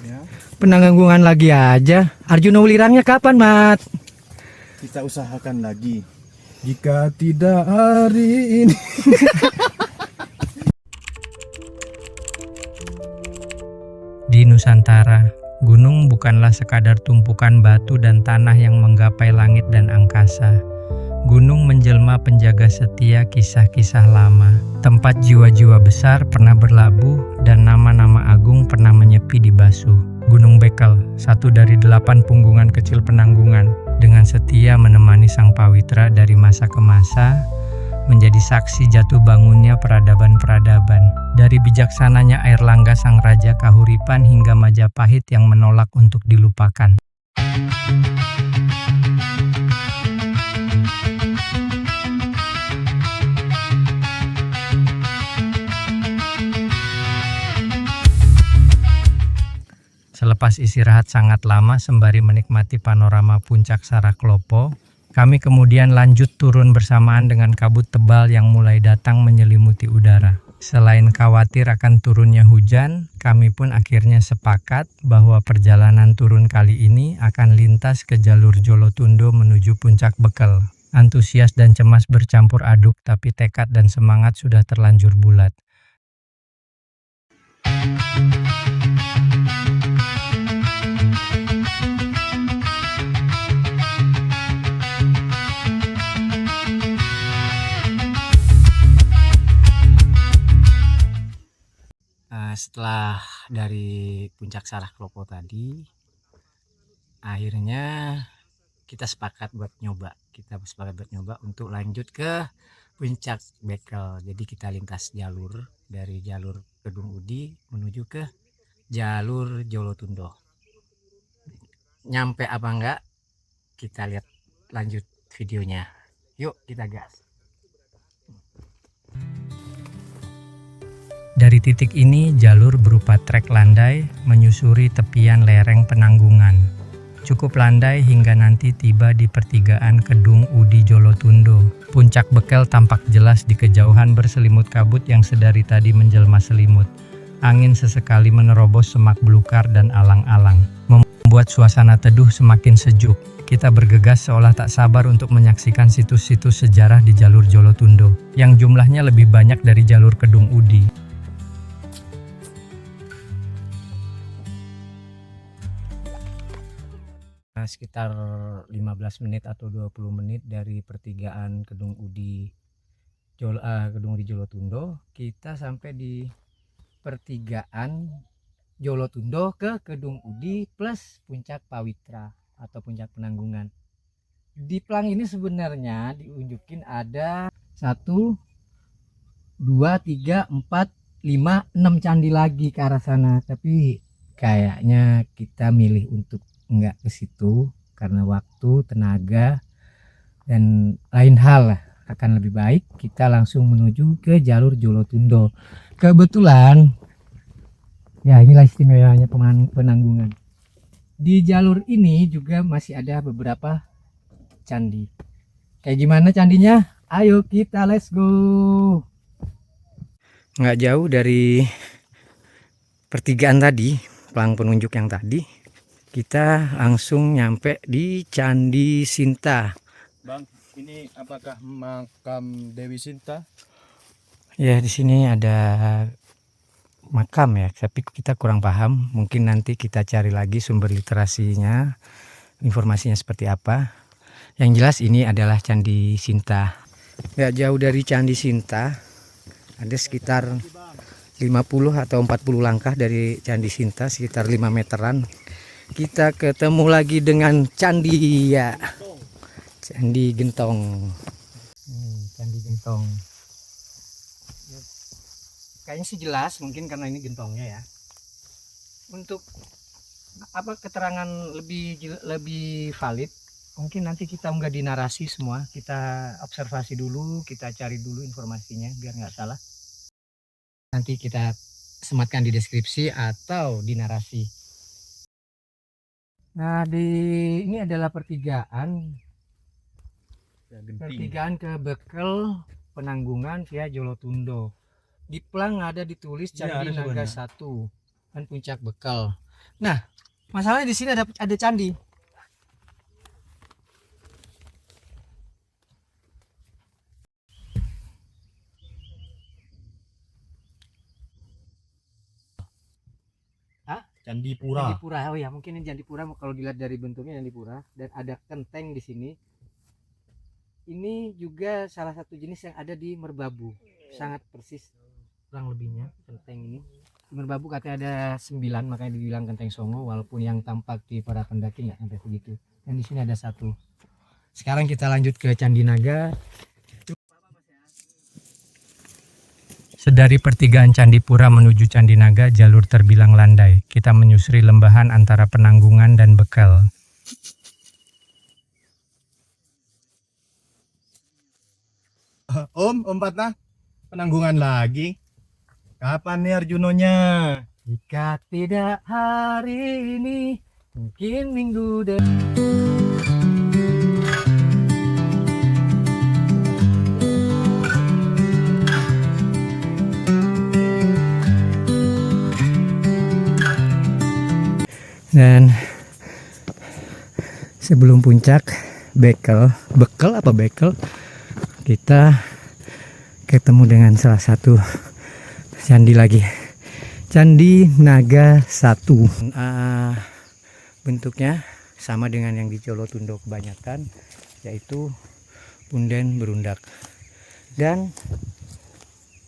Ya. Penanggungan lagi aja. Arjuna Ulirangnya kapan, Mat? Kita usahakan lagi. Jika tidak hari ini. Di Nusantara, gunung bukanlah sekadar tumpukan batu dan tanah yang menggapai langit dan angkasa. Gunung menjelma penjaga setia kisah-kisah lama. Tempat jiwa-jiwa besar pernah berlabuh dan nama-nama agung pernah menyepi di Basuh. Gunung Bekel, satu dari 8 punggungan kecil Penanggungan, dengan setia menemani Sang Pawitra dari masa ke masa, menjadi saksi jatuh bangunnya peradaban-peradaban. Dari bijaksananya Airlangga Sang Raja Kahuripan hingga Majapahit yang menolak untuk dilupakan. Selepas istirahat sangat lama sembari menikmati panorama puncak Saraklopo, kami kemudian lanjut turun bersamaan dengan kabut tebal yang mulai datang menyelimuti udara. Selain khawatir akan turunnya hujan, kami pun akhirnya sepakat bahwa perjalanan turun kali ini akan lintas ke jalur Jolotundo menuju puncak Bekel. Antusias dan cemas bercampur aduk, tapi tekad dan semangat sudah terlanjur bulat. Setelah dari puncak Saraklopo tadi, akhirnya kita sepakat buat nyoba untuk lanjut ke puncak Bekel. Jadi kita lintas jalur dari jalur Kedung Udi menuju ke jalur Jolotundo. Nyampe apa enggak, kita lihat lanjut videonya. Yuk kita gas. Dari titik ini, jalur berupa trek landai menyusuri tepian lereng Penanggungan. Cukup landai hingga nanti tiba di pertigaan Kedung Udi Jolotundo. Puncak Bekel tampak jelas di kejauhan berselimut kabut yang sedari tadi menjelma selimut. Angin sesekali menerobos semak belukar dan alang-alang, membuat suasana teduh semakin sejuk. Kita bergegas seolah tak sabar untuk menyaksikan situs-situs sejarah di jalur Jolotundo, yang jumlahnya lebih banyak dari jalur Kedung Udi. Sekitar 15 menit atau 20 menit dari pertigaan Kedung Udi Jolotundo, kita sampai di pertigaan Jolotundo ke Kedung Udi plus puncak Pawitra atau puncak Penanggungan. Di plang ini sebenarnya diunjukin ada 1, 2, 3, 4, 5, 6 candi lagi ke arah sana, tapi kayaknya kita milih untuk enggak ke situ karena waktu, tenaga, dan lain hal lah. Akan lebih baik kita langsung menuju ke jalur Jolotundo. Kebetulan ya inilah istimewanya Penanggungan. Di jalur ini juga masih ada beberapa candi. Kayak gimana candinya? Ayo kita let's go. Nggak jauh dari pertigaan tadi, pelang penunjuk yang tadi, kita langsung nyampe di Candi Sinta. Bang, ini apakah makam Dewi Sinta? Ya, di sini ada makam ya, tapi kita kurang paham. Mungkin nanti kita cari lagi sumber literasinya, informasinya seperti apa. Yang jelas ini adalah Candi Sinta. Nggak jauh dari Candi Sinta, ada sekitar 50 atau 40 langkah dari Candi Sinta, sekitar 5 meteran. Kita ketemu lagi dengan Candi ya, Candi Gentong. Candi Gentong. Kayaknya sih jelas, mungkin karena ini gentongnya ya. Untuk apa keterangan lebih valid, mungkin nanti kita nggak dinarasi semua, kita observasi dulu, kita cari dulu informasinya biar nggak salah. Nanti kita sematkan di deskripsi atau di narasi. Nah, ini adalah pertigaan ke Bekel, Penanggungan via Jolotundo. Di plang ada ditulis Candi Naga 1 dan puncak Bekel. Nah, masalahnya di sini ada candi. Hah? Candipura. Candipura. Oh ya, mungkin ini Candipura kalau dilihat dari bentuknya Candipura, dan ada kenteng di sini. Ini juga salah satu jenis yang ada di Merbabu. Sangat persis kurang lebihnya kenteng ini. Di Merbabu katanya ada 9, makanya dibilang kenteng Songo, walaupun yang tampak di para pendaki nggak sampai begitu. Dan di sini ada 1. Sekarang kita lanjut ke Candi Naga. Sedari pertigaan Candipura menuju Candi Naga, jalur terbilang landai. Kita menyusuri lembahan antara Penanggungan dan Bekal. Om Patna, Penanggungan lagi. Kapan nih Arjunonya? Jika tidak hari ini, mungkin minggu depan. Dan sebelum puncak bekel kita ketemu dengan salah satu candi lagi, Candi Naga 1. Bentuknya sama dengan yang di Jolotundo kebanyakan, yaitu punden berundak. Dan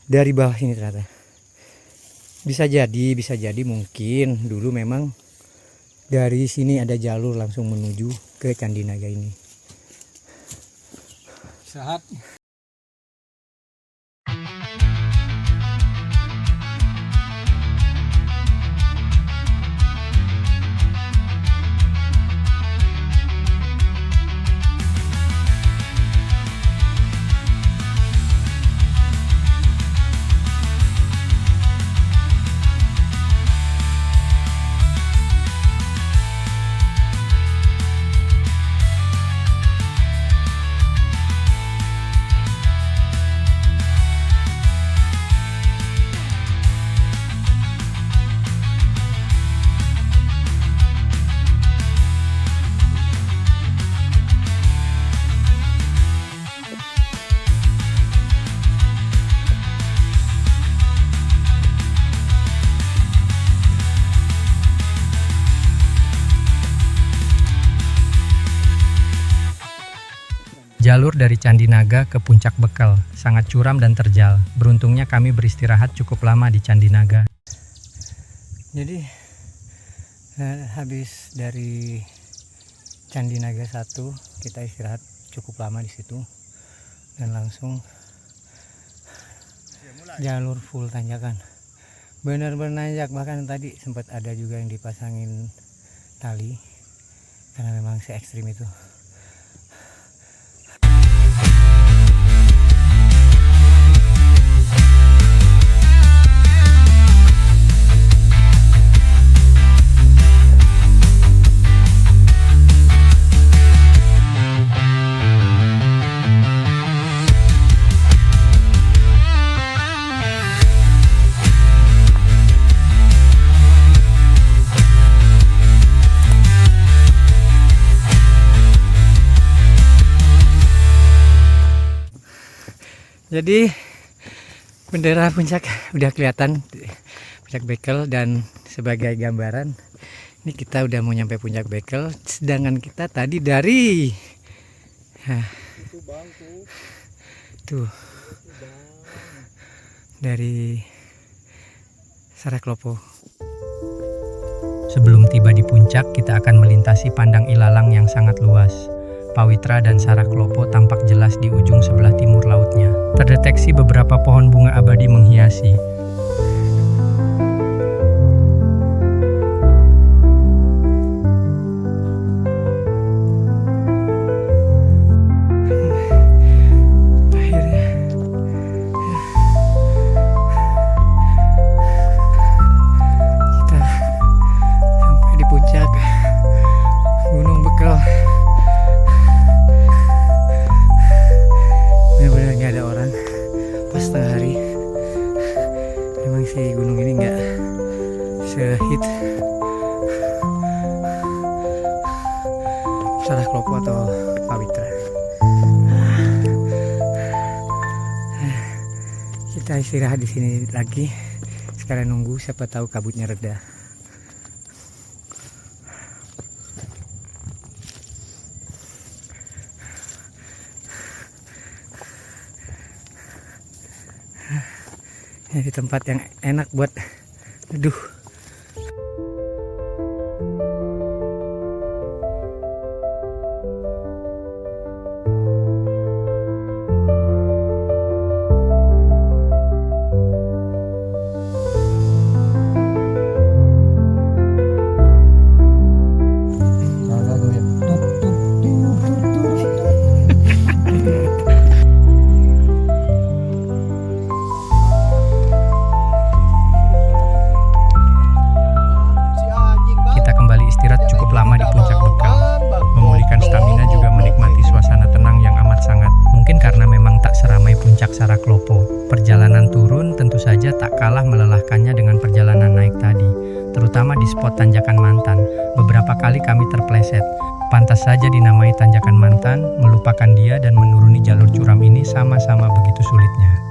dari bawah ini ternyata bisa jadi mungkin dulu memang dari sini ada jalur langsung menuju ke Candi Naga ini. Saat Jalur dari Candi Naga ke Puncak Bekal sangat curam dan terjal. Beruntungnya kami beristirahat cukup lama di Candi Naga. jadi habis dari Candi Naga 1 kita istirahat cukup lama di situ dan langsung jalur full tanjakan. Benar-benar nanjak, bahkan tadi sempat ada juga yang dipasangin tali karena memang se ekstrim itu. Jadi bendera puncak udah kelihatan, Puncak Bekel, dan sebagai gambaran ini kita udah mau nyampe Puncak Bekel, sedangkan kita tadi dari tuh dari Saraklopo. Sebelum tiba di puncak, kita akan melintasi Pandang Ilalang yang sangat luas. Pawitra dan Saraklopo tampak jelas di ujung sebelah timur lautnya. Terdeteksi beberapa pohon bunga abadi menghiasi. Kita sampai di puncak Gunung Bekel. Benar-benar nggak ada orang pas tengah hari. Sarah Klopo atau Pawitra. Kita istirahat di sini lagi. Sekarang nunggu siapa tahu kabutnya reda. Ini di tempat yang enak buat aduh. Kita kembali istirahat cukup lama di puncak Bekal, memulihkan stamina juga menikmati suasana tenang yang amat sangat. Mungkin karena memang tak seramai puncak Saraklopo, perjalanan turun tentu saja tak kalah melelahkannya dengan perjalanan naik tadi, terutama di spot Tanjakan Mantan. Beberapa kali kami terpleset. Pantas saja dinamai Tanjakan Mantan, melupakan dia dan menuruni jalur curam ini sama-sama begitu sulitnya.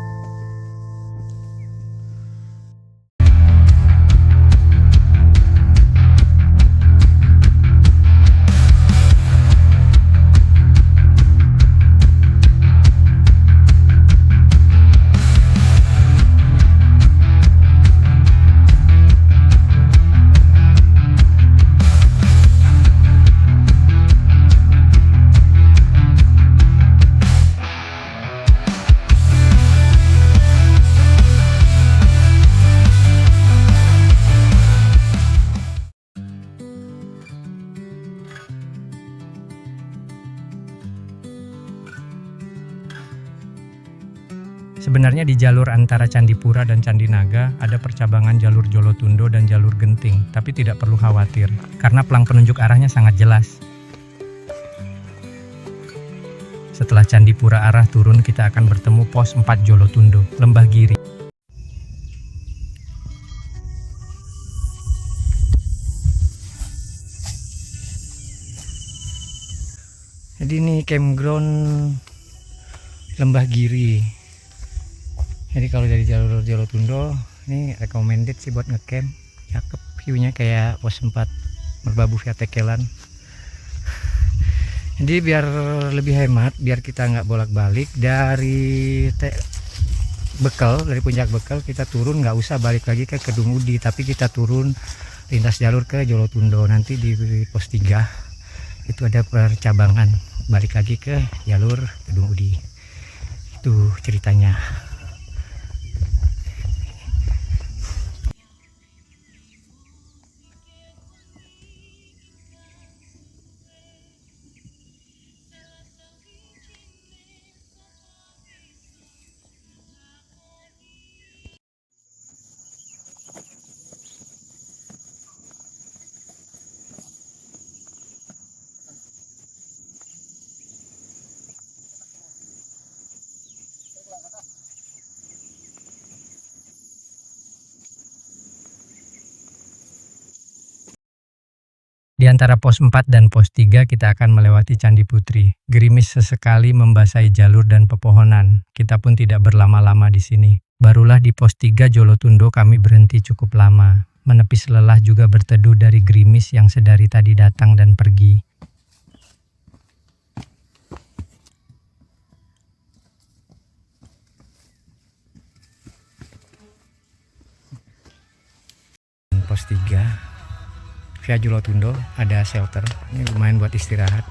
Sebenarnya di jalur antara Candipura dan Candi Naga ada percabangan jalur Jolotundo dan jalur Genting, tapi tidak perlu khawatir karena pelang penunjuk arahnya sangat jelas. Setelah Candipura arah turun, kita akan bertemu pos 4 Jolotundo, Lembah Giri. Jadi ini campground Lembah Giri. Jadi kalau dari jalur Jolotundo ini recommended sih buat ngecamp. Cakep view-nya kayak pos 4 Merbabu via Tekelan. Jadi biar lebih hemat, biar kita nggak bolak-balik dari Bekal, dari puncak Bekal kita turun, nggak usah balik lagi ke Kedung Udi, tapi kita turun lintas jalur ke Jolotundo. Nanti di pos 3 itu ada percabangan balik lagi ke jalur Kedung Udi. Itu ceritanya. Di antara pos 4 dan pos 3 kita akan melewati Candi Putri. Gerimis sesekali membasahi jalur dan pepohonan. Kita pun tidak berlama-lama di sini. Barulah di pos 3 Jolotundo kami berhenti cukup lama. Menepis lelah juga berteduh dari gerimis yang sedari tadi datang dan pergi. Pos 3 via Jolotundo ada shelter. Ini lumayan buat istirahat,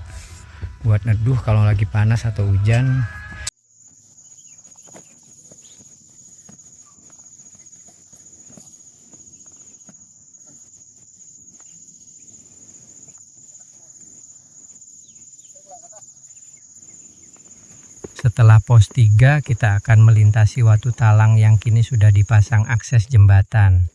buat neduh kalau lagi panas atau hujan. Setelah pos 3 kita akan melintasi Watu Talang yang kini sudah dipasang akses jembatan.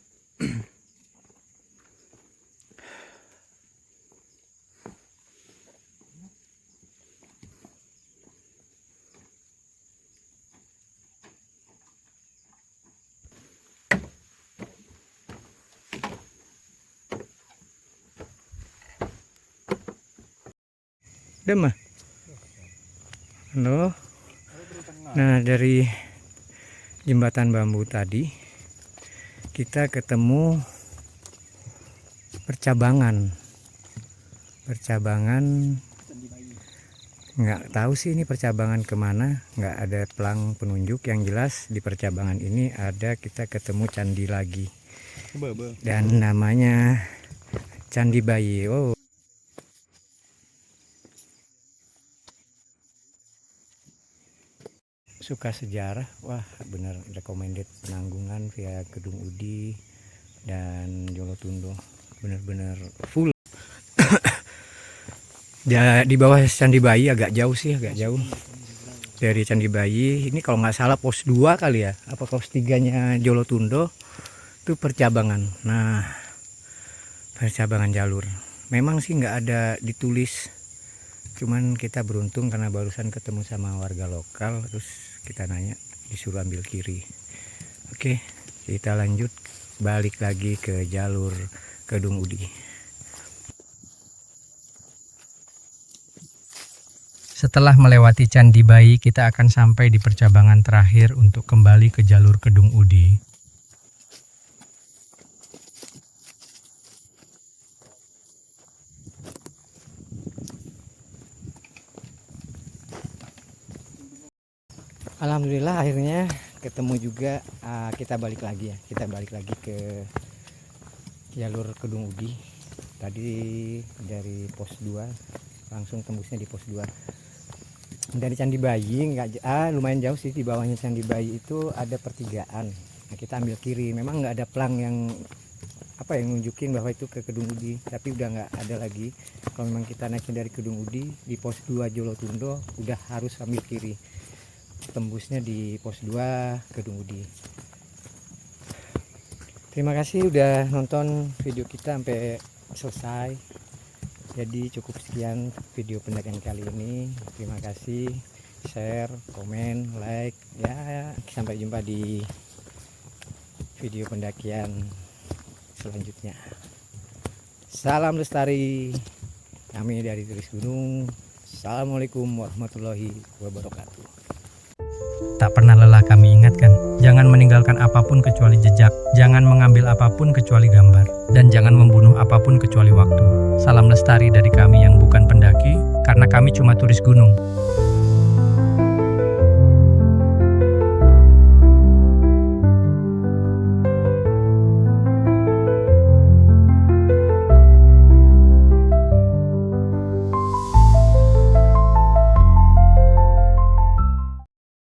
Udah mah. Halo. Nah, dari jembatan bambu tadi kita ketemu percabangan. Nggak tahu sih ini percabangan kemana, nggak ada pelang penunjuk. Yang jelas di percabangan ini kita ketemu candi lagi, dan namanya Candi Bayi. Oh, suka sejarah, wah bener recommended. Penanggungan via Kedung Udi dan Jolotundo, bener-bener full. Di bawah Candi Bayi agak jauh dari Candi Bayi. Ini kalau nggak salah pos 2 kali ya, apa pos 3-nya Jolotundo itu percabangan. Nah, percabangan jalur memang sih nggak ada ditulis, cuman kita beruntung karena barusan ketemu sama warga lokal, terus kita nanya, disuruh ambil kiri. Oke, kita lanjut balik lagi ke jalur Kedung Udi. Setelah melewati Candi Bayi, kita akan sampai di percabangan terakhir untuk kembali ke jalur Kedung Udi. Alhamdulillah akhirnya ketemu juga. Kita balik lagi ke jalur Kedung Udi. Tadi dari pos 2 langsung tembusnya di pos 2. Dari Candi Bayi lumayan jauh sih. Di bawahnya Candi Bayi itu ada pertigaan. Nah, kita ambil kiri. Memang nggak ada pelang yang nunjukin bahwa itu ke Kedung Udi, tapi udah nggak ada lagi. Kalau memang kita naiknya dari Kedung Udi, di pos 2 Jolotundo udah harus ambil kiri. Tembusnya di pos 2 Kedung Udi. Terima kasih udah nonton video kita sampai selesai. Jadi cukup sekian video pendakian kali ini. Terima kasih, share, komen, like ya. Sampai jumpa di video pendakian selanjutnya. Salam lestari. Kami dari Turis Gunung. Assalamualaikum warahmatullahi wabarakatuh. Tak pernah lelah kami ingatkan, jangan meninggalkan apapun kecuali jejak, jangan mengambil apapun kecuali gambar, dan jangan membunuh apapun kecuali waktu. Salam lestari dari kami yang bukan pendaki, karena kami cuma turis gunung.